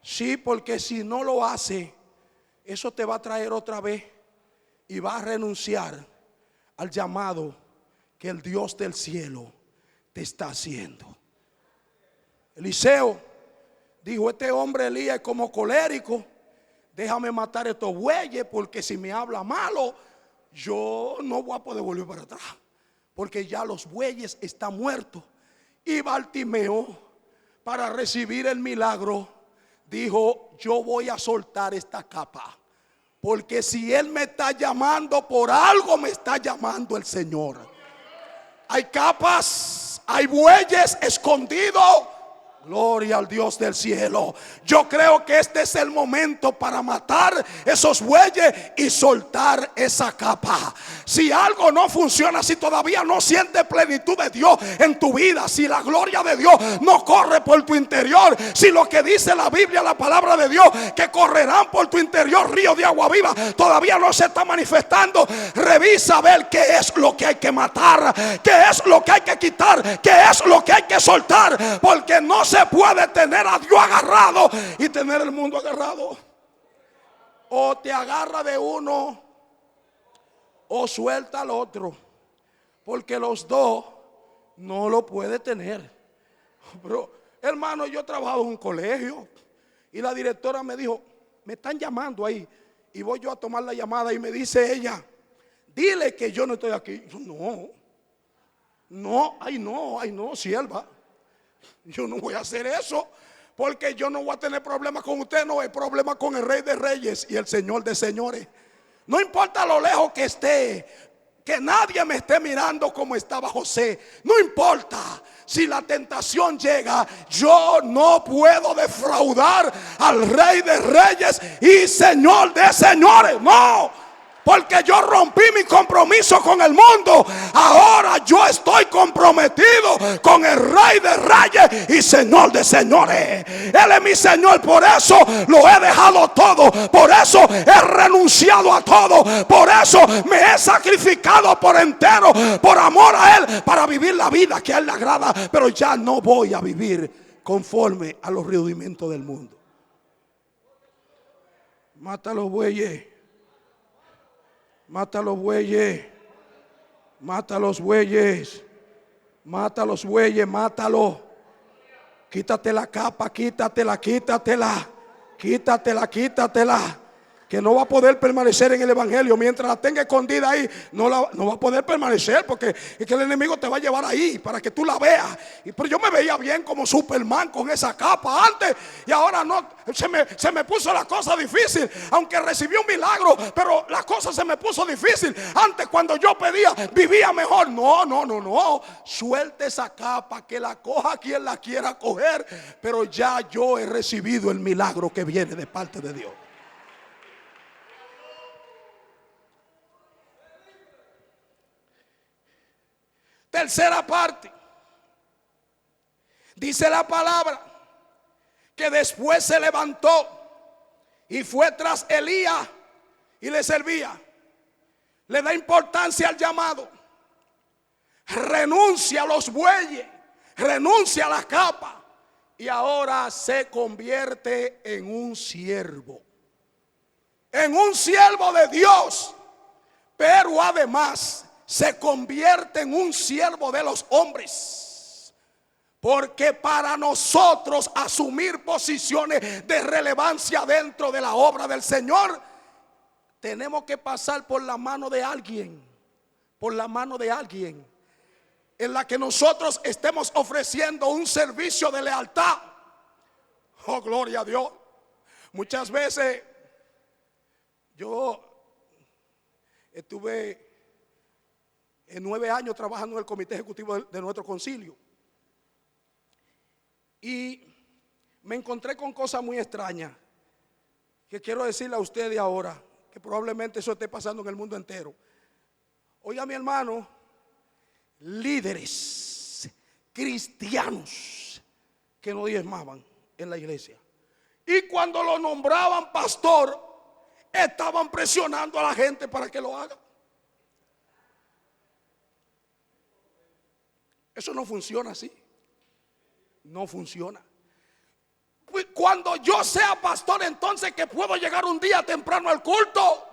Sí, porque si no lo hace, eso te va a traer otra vez y va a renunciar al llamado que el Dios del cielo te está haciendo. Eliseo dijo: este hombre Elías es como colérico, déjame matar estos bueyes, porque si me habla malo, yo no voy a poder volver para atrás, porque ya los bueyes están muertos. Y Bartimeo, para recibir el milagro, dijo: yo voy a soltar esta capa, porque si él me está llamando, por algo me está llamando el Señor. Hay capas, hay bueyes escondidos. Gloria al Dios del cielo. Yo creo que este es el momento para matar esos bueyes y soltar esa capa. Si algo no funciona, si todavía no sientes plenitud de Dios en tu vida, si la gloria de Dios no corre por tu interior, si lo que dice la Biblia, la palabra de Dios, que correrán por tu interior ríos de agua viva, todavía no se está manifestando, revisa a ver qué es lo que hay que matar, qué es lo que hay que quitar, qué es lo que hay que soltar, porque no se puede tener a Dios agarrado y tener el mundo agarrado. O te agarra de uno o suelta al otro, porque los dos no lo puede tener. Pero hermano, yo trabajo en un colegio y la directora me dijo, me están llamando ahí, y voy yo a tomar la llamada y me dice ella, dile que yo no estoy aquí. Yo, no, sierva, yo no voy a hacer eso, porque yo no voy a tener problemas con usted. No, hay problema con el Rey de Reyes y el Señor de Señores. No importa lo lejos que esté, que nadie me esté mirando como estaba José, no importa. Si la tentación llega, yo no puedo defraudar al Rey de Reyes y Señor de Señores. No, porque yo rompí mi compromiso con el mundo. Ahora yo estoy comprometido con el Rey de Reyes y Señor de Señores. Él es mi Señor, por eso lo he dejado todo, por eso he renunciado a todo, por eso me he sacrificado por entero, por amor a Él, para vivir la vida que a Él le agrada. Pero ya no voy a vivir conforme a los rudimentos del mundo. Mata a los bueyes. Mata a los bueyes, mata a los bueyes, mata a los bueyes, mátalo. Quítate la capa, quítatela. Que no va a poder permanecer en el evangelio. Mientras la tenga escondida ahí, no va a poder permanecer, porque es que el enemigo te va a llevar ahí para que tú la veas. Pero yo me veía bien como Superman con esa capa antes, y ahora no. Se me puso la cosa difícil. Aunque recibí un milagro, pero la cosa se me puso difícil. Antes, cuando yo pedía, vivía mejor. No. Suelte esa capa, que la coja quien la quiera coger. Pero ya yo he recibido el milagro que viene de parte de Dios. Tercera parte. Dice la palabra que después se levantó y fue tras Elías y le servía. Le da importancia al llamado. Renuncia a los bueyes, renuncia a la capa, y ahora se convierte en un siervo. En un siervo de Dios, pero además se convierte en un siervo de los hombres. Porque para nosotros asumir posiciones de relevancia dentro de la obra del Señor, tenemos que pasar por la mano de alguien. Por la mano de alguien en la que nosotros estemos ofreciendo un servicio de lealtad. Oh, gloria a Dios. Muchas veces yo estuve 9 años trabajando en el comité ejecutivo de nuestro concilio, y me encontré con cosas muy extrañas que quiero decirle a ustedes ahora, que probablemente eso esté pasando en el mundo entero. Oiga, mi hermano, líderes cristianos que no diezmaban en la iglesia, y cuando lo nombraban pastor, estaban presionando a la gente para que lo haga. Eso no funciona así. No funciona. Cuando yo sea pastor, entonces que puedo llegar un día temprano al culto.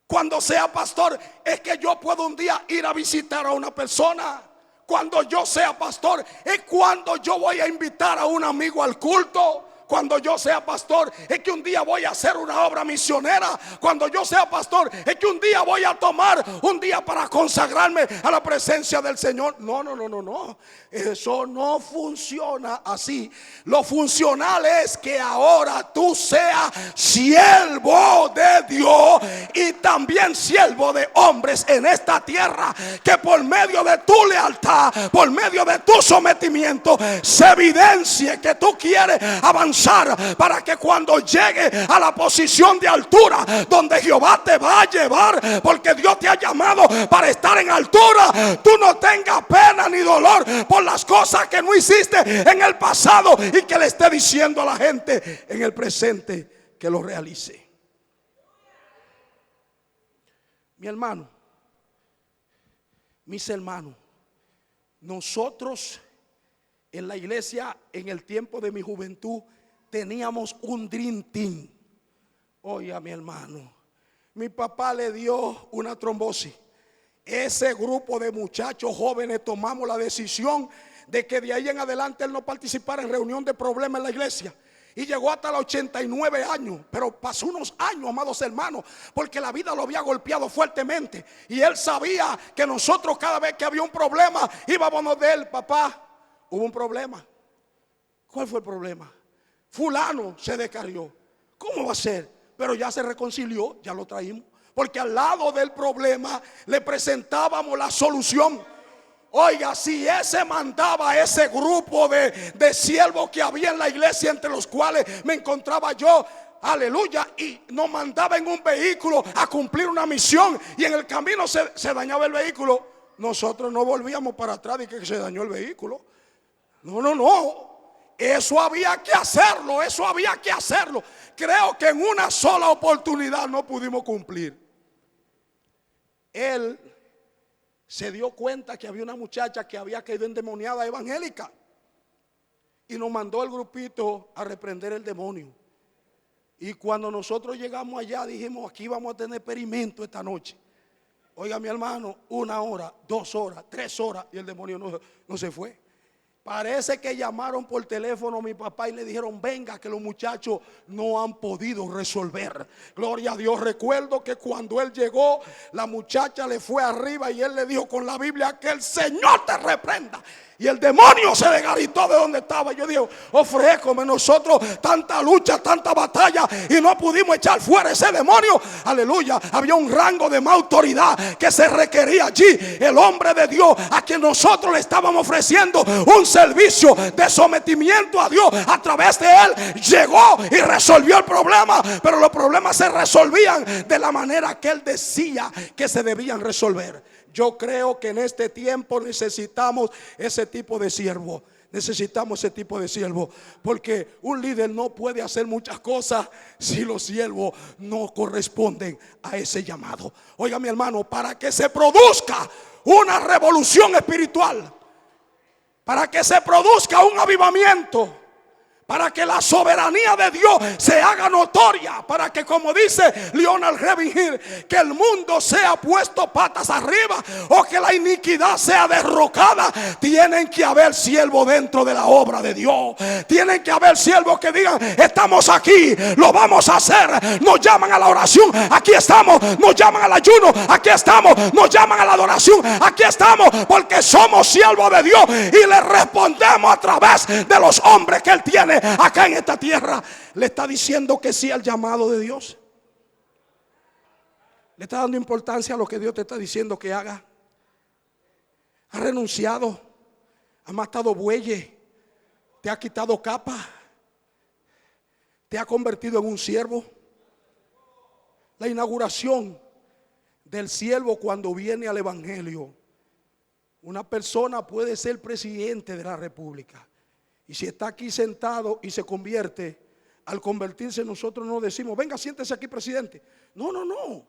Cuando sea pastor, es que yo puedo un día ir a visitar a una persona. Cuando yo sea pastor, es cuando yo voy a invitar a un amigo al culto. cuando yo sea pastor, es que un día voy a hacer una obra misionera. Cuando yo sea pastor, es que un día voy a tomar un día para consagrarme a la presencia del Señor. No, no, no, no, no. Eso no funciona así. Lo funcional es que ahora tú seas siervo de Dios y también siervo de hombres en esta tierra, que por medio de tu lealtad, por medio de tu sometimiento, se evidencie que tú quieres avanzar, para que cuando llegue a la posición de altura donde Jehová te va a llevar, porque Dios te ha llamado para estar en altura, tú no tengas pena ni dolor por las cosas que no hiciste en el pasado y que le esté diciendo a la gente en el presente que lo realice. Mi hermano, mis hermanos, nosotros en la iglesia, en el tiempo de mi juventud, teníamos un dream team. Oiga, mi hermano, mi papá le dio una trombosis. Ese grupo de muchachos jóvenes tomamos la decisión de que de ahí en adelante él no participara en reunión de problemas en la iglesia. Y llegó hasta los 89 años. Pero pasó unos años, amados hermanos, porque la vida lo había golpeado fuertemente. Y él sabía que nosotros, cada vez que había un problema, íbamos de él. Papá, hubo un problema. ¿Cuál fue el problema? Fulano se descarrió. ¿Cómo va a ser? Pero ya se reconcilió, ya lo traímos. Porque al lado del problema le presentábamos la solución. Oiga, si ese mandaba a ese grupo de siervos que había en la iglesia, entre los cuales me encontraba yo, aleluya, y nos mandaba en un vehículo a cumplir una misión, y en el camino se dañaba el vehículo, nosotros no volvíamos para atrás y que se dañó el vehículo. No, no, no. Eso había que hacerlo, eso había que hacerlo. Creo que en una sola oportunidad no pudimos cumplir. Él se dio cuenta que había una muchacha que había caído endemoniada evangélica y nos mandó el grupito a reprender el demonio. Y cuando nosotros llegamos allá, dijimos: aquí vamos a tener experimento esta noche. Oiga, mi hermano, 1 hora, 2 horas, 3 horas y el demonio no se fue. Parece que llamaron por teléfono a mi papá y le dijeron: venga, que los muchachos no han podido resolver. Gloria a Dios. Recuerdo que cuando él llegó, la muchacha le fue arriba y él le dijo con la Biblia: que el Señor te reprenda. Y el demonio se desgaritó de donde estaba. Yo digo: ofrécome, nosotros tanta lucha, tanta batalla y no pudimos echar fuera ese demonio. Aleluya. Había un rango de más autoridad que se requería allí. El hombre de Dios, a quien nosotros le estábamos ofreciendo un servicio de sometimiento a Dios, a través de él llegó y resolvió el problema. Pero los problemas se resolvían de la manera que él decía que se debían resolver. Yo creo que en este tiempo necesitamos ese tipo de siervo. Necesitamos ese tipo de siervo, porque un líder no puede hacer muchas cosas si los siervos no corresponden a ese llamado. Oiga, mi hermano, para que se produzca una revolución espiritual, para que se produzca un avivamiento, para que la soberanía de Dios se haga notoria, para que, como dice Lionel Revinger, que el mundo sea puesto patas arriba o que la iniquidad sea derrocada, tienen que haber siervos dentro de la obra de Dios. Tienen que haber siervos que digan: estamos aquí, lo vamos a hacer. Nos llaman a la oración, aquí estamos. Nos llaman al ayuno, aquí estamos. Nos llaman a la adoración, aquí estamos, porque somos siervos de Dios y le respondemos a través de los hombres que Él tiene acá en esta tierra. Le está diciendo que sí al llamado de Dios. Le está dando importancia a lo que Dios te está diciendo que haga. Ha renunciado, ha matado bueyes, te ha quitado capa, te ha convertido en un siervo. La inauguración del siervo, cuando viene al evangelio, una persona puede ser presidente de la república, y si está aquí sentado y se convierte, al convertirse nosotros no decimos: venga, siéntese aquí, presidente. No, no, no.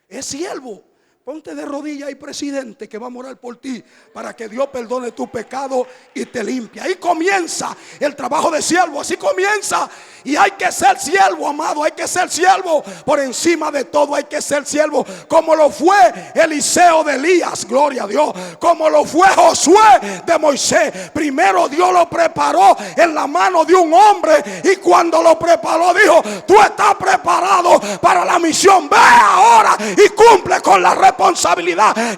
Es siervo. Ponte de rodillas, hay presidente que va a orar por ti para que Dios perdone tu pecado y te limpie. Ahí comienza el trabajo de siervo, así comienza. Y hay que ser siervo, amado, hay que ser siervo por encima de todo. Hay que ser siervo como lo fue Eliseo de Elías, gloria a Dios, como lo fue Josué de Moisés. Primero Dios lo preparó en la mano de un hombre, y cuando lo preparó dijo: tú estás preparado para la misión, ve ahora y cumple con la responsabilidad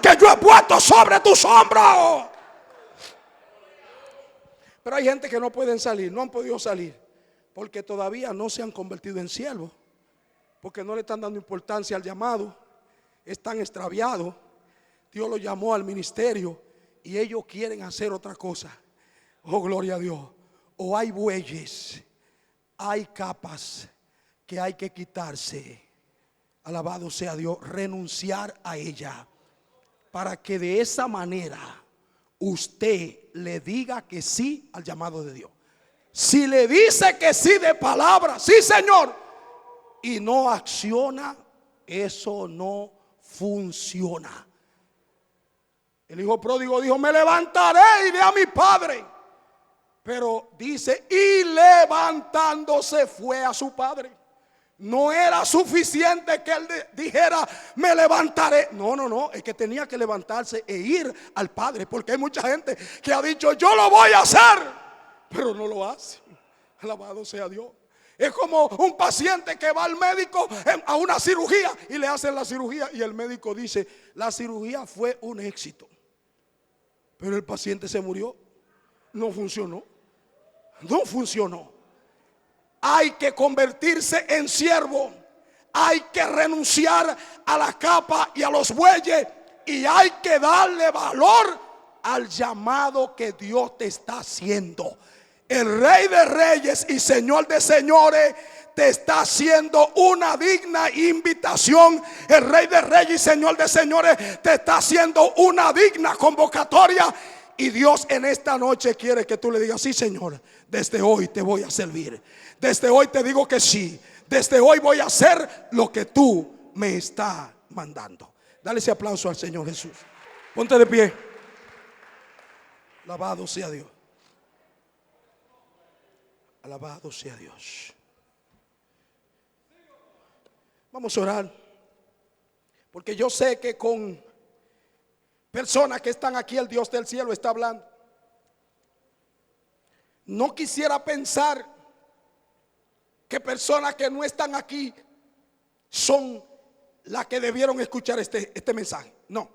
que yo he puesto sobre tus hombros. Pero hay gente que no pueden salir, no han podido salir, porque todavía no se han convertido en siervos, porque no le están dando importancia al llamado, están extraviados. Dios los llamó al ministerio y ellos quieren hacer otra cosa. Oh, gloria a Dios. O hay bueyes, hay capas que hay que quitarse. Alabado sea Dios, renunciar a ella, para que de esa manera usted le diga que sí al llamado de Dios. Si le dice que sí de palabra, sí Señor, y no acciona, eso no funciona. El hijo pródigo dijo: me levantaré y iré a mi padre. Pero dice: y levantándose fue a su padre. No era suficiente que él dijera: me levantaré. No, es que tenía que levantarse e ir al Padre. Porque hay mucha gente que ha dicho: yo lo voy a hacer, pero no lo hace. Alabado sea Dios. Es como un paciente que va al médico a una cirugía y le hacen la cirugía y el médico dice: la cirugía fue un éxito, pero el paciente se murió. No funcionó. No funcionó. Hay que convertirse en siervo. Hay que renunciar a la capa y a los bueyes. Y hay que darle valor al llamado que Dios te está haciendo. El Rey de Reyes y Señor de Señores te está haciendo una digna invitación. El Rey de Reyes y Señor de Señores te está haciendo una digna convocatoria. Y Dios en esta noche quiere que tú le digas: sí Señor, desde hoy te voy a servir. Desde hoy te digo que sí. Desde hoy voy a hacer lo que tú me estás mandando. Dale ese aplauso al Señor Jesús. Ponte de pie. Alabado sea Dios. Alabado sea Dios. Vamos a orar, porque yo sé que con personas que están aquí el Dios del cielo está hablando. No quisiera pensar que personas que no están aquí son las que debieron escuchar este mensaje. No.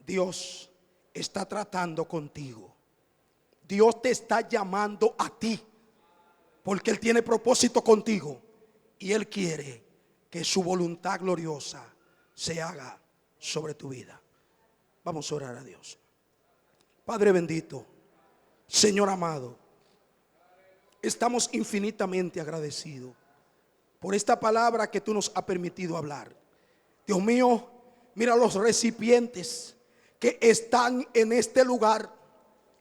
Dios está tratando contigo. Dios te está llamando a ti, porque Él tiene propósito contigo y Él quiere que su voluntad gloriosa se haga sobre tu vida. Vamos a orar a Dios. Padre bendito, Señor amado, estamos infinitamente agradecidos por esta palabra que tú nos has permitido hablar. Dios mío, mira los recipientes que están en este lugar.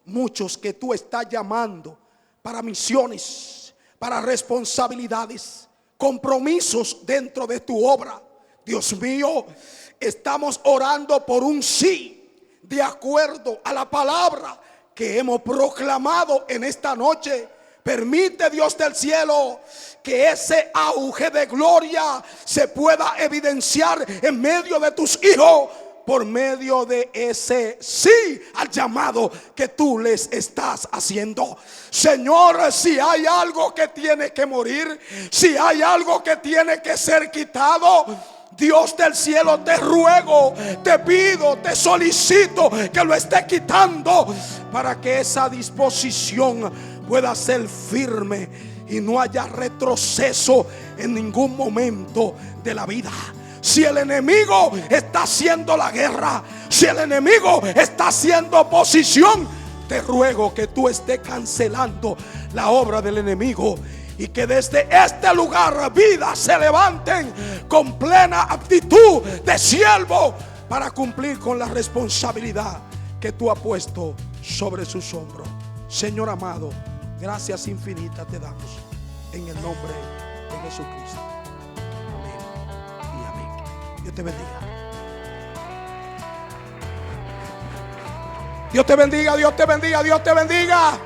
Muchos que tú estás llamando para misiones, para responsabilidades, compromisos dentro de tu obra. Dios mío, estamos orando por un sí de acuerdo a la palabra que hemos proclamado en esta noche. Permite, Dios del cielo, que ese auge de gloria se pueda evidenciar en medio de tus hijos, por medio de ese sí al llamado que tú les estás haciendo. Señor, si hay algo que tiene que morir, si hay algo que tiene que ser quitado, Dios del cielo, te ruego, te pido, te solicito que lo esté quitando, para que esa disposición pueda ser firme y no haya retroceso en ningún momento de la vida. Si el enemigo está haciendo la guerra, si el enemigo está haciendo oposición, te ruego que tú estés cancelando la obra del enemigo, y que desde este lugar vidas se levanten con plena aptitud de siervo para cumplir con la responsabilidad que tú has puesto sobre sus hombros. Señor amado, gracias infinitas te damos en el nombre de Jesucristo. Amén y amén. Dios te bendiga. Dios te bendiga, Dios te bendiga, Dios te bendiga.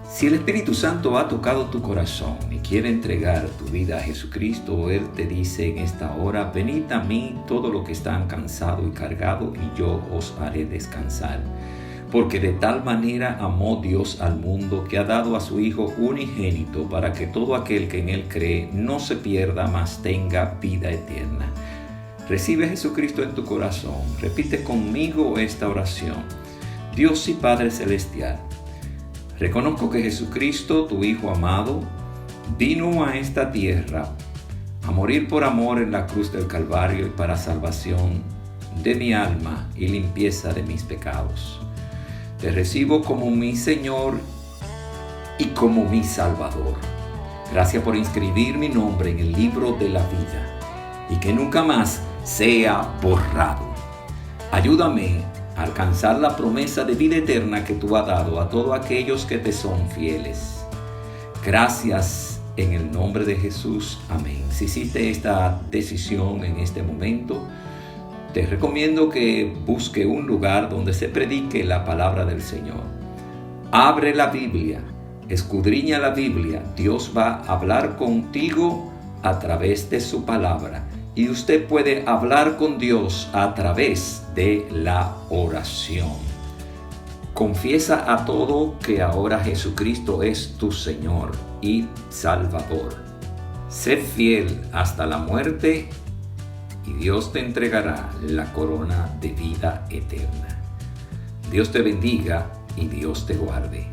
Si el Espíritu Santo ha tocado tu corazón y quiere entregar tu vida a Jesucristo, Él te dice en esta hora: venid a mí todo lo que están cansado y cargado, y yo os haré descansar. Porque de tal manera amó Dios al mundo, que ha dado a su Hijo unigénito, para que todo aquel que en Él cree no se pierda, mas tenga vida eterna. Recibe a Jesucristo en tu corazón. Repite conmigo esta oración: Dios y Padre Celestial, reconozco que Jesucristo, tu Hijo amado, vino a esta tierra a morir por amor en la cruz del Calvario y para salvación de mi alma y limpieza de mis pecados. Te recibo como mi Señor y como mi Salvador. Gracias por inscribir mi nombre en el libro de la vida y que nunca más sea borrado. Ayúdame a alcanzar la promesa de vida eterna que tú has dado a todos aquellos que te son fieles. Gracias en el nombre de Jesús. Amén. Si hiciste esta decisión en este momento, te recomiendo que busque un lugar donde se predique la palabra del Señor. Abre la Biblia, escudriña la Biblia. Dios va a hablar contigo a través de su palabra. Y usted puede hablar con Dios a través de la oración. Confiesa a todo que ahora Jesucristo es tu Señor y Salvador. Sé fiel hasta la muerte y Dios te entregará la corona de vida eterna. Dios te bendiga y Dios te guarde.